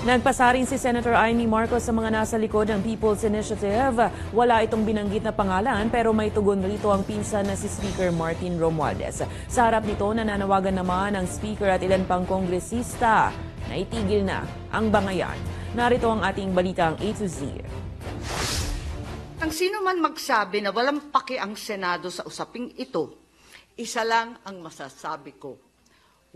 Nagpasaring si Senator Amy Marcos sa mga nasa likod ng People's Initiative. Wala itong binanggit na pangalan pero may tugon rito ang pinsan na si Speaker Martin Romualdez. Sa harap nito, nananawagan naman ang Speaker at ilan pang kongresista na itigil na ang bangayan. Narito ang ating balitang A to Z. Ang sino man magsabi na walang paki ang Senado sa usaping ito, isa lang ang masasabi ko,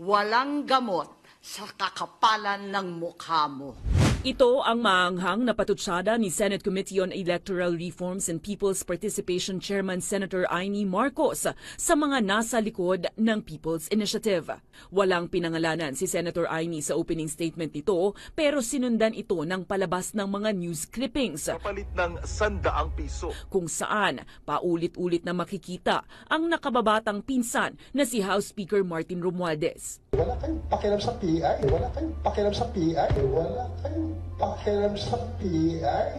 walang gamot sa kakapalan ng mukha mo. Ito ang maanghang na patutsada ni Senate Committee on Electoral Reforms and People's Participation Chairman Senator Amy Marcos sa mga nasa likod ng People's Initiative. Walang pinangalanan si Senator Amy sa opening statement nito pero sinundan ito ng palabas ng mga news clippings. Kapalit ng ₱100. Kung saan paulit-ulit na makikita ang nakababatang pinsan na si House Speaker Martin Romualdez. Wala kayong pakialam sa PI. Wala kayong pakialam sa PI. Wala kayong pakialam sa PI.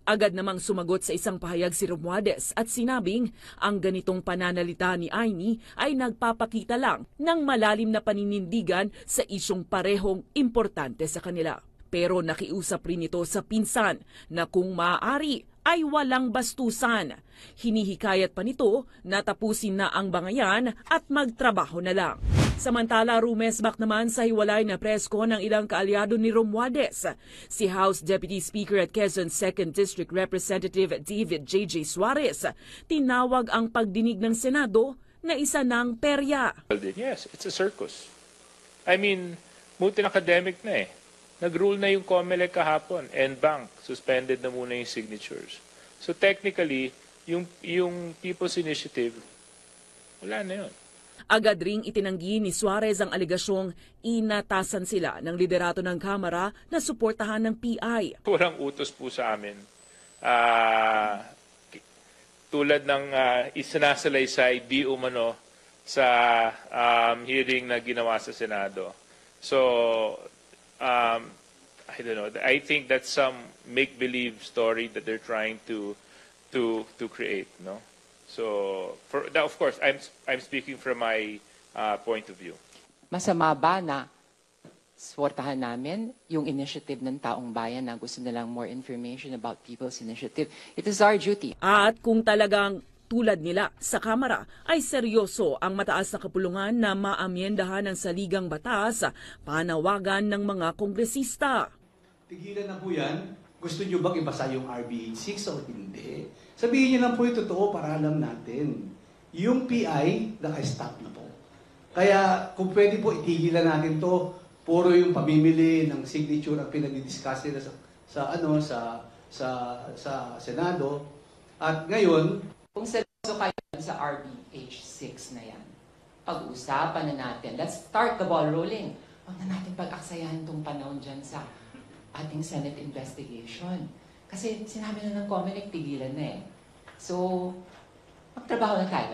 Agad namang sumagot sa isang pahayag si Romualdez at sinabing ang ganitong pananalita ni Amy ay nagpapakita lang ng malalim na paninindigan sa isyong parehong importante sa kanila. Pero nakiusap rin ito sa pinsan na kung maaari ay walang bastusan. Hinihikayat pa nito na tapusin na ang bangayan at magtrabaho na lang. Samantala, rumesbak naman sa hiwalay na presko ng ilang kaalyado ni Romualdez. Si House Deputy Speaker at Quezon 2nd District Representative David J.J. Suarez, tinawag ang pagdinig ng Senado na isa ng perya. Yes, it's a circus. I mean, multi-academic na eh. Nag-rule na yung COMELEC kahapon and bank, suspended na muna yung signatures. So technically, yung People's Initiative, wala na yun. Agad ring itinanggi ni Suarez ang aligasyong inatasan sila ng liderato ng Kamara na suportahan ng PI. Walang utos po sa amin. Tulad ng isinasalaysay di umano sa hearing na ginawa sa Senado. So, I don't know. I think that's some make-believe story that they're trying to create, no? So, of course, I'm speaking from my point of view. Masama ba na suportahan namin yung initiative ng taong bayan na gusto nilang more information about People's Initiative? It is our duty. At kung talagang tulad nila sa Kamara ay seryoso ang mataas na kapulungan na maamyendahan ng saligang batas, panawagan ng mga kongresista. Tigilan na po yan. Gusto nyo bang ibasa yung RB 6 o hindi? Sabihin nyo lang po yung totoo para alam natin. Yung PI, naka-stop na po. Kaya kung pwede po, itigilan natin to. Puro yung pamimili ng signature ang pinag-discuss nila sa Senado. At ngayon, Kung seryoso kayo sa RBH 6 na yan, pag-uusapan na natin. Let's start the ball rolling. Huwag na natin pag-aksayahan itong panahon dyan sa ating Senate investigation. Kasi sinabi na ng COMELEC, tigilan na eh. So, magtrabaho na tayo.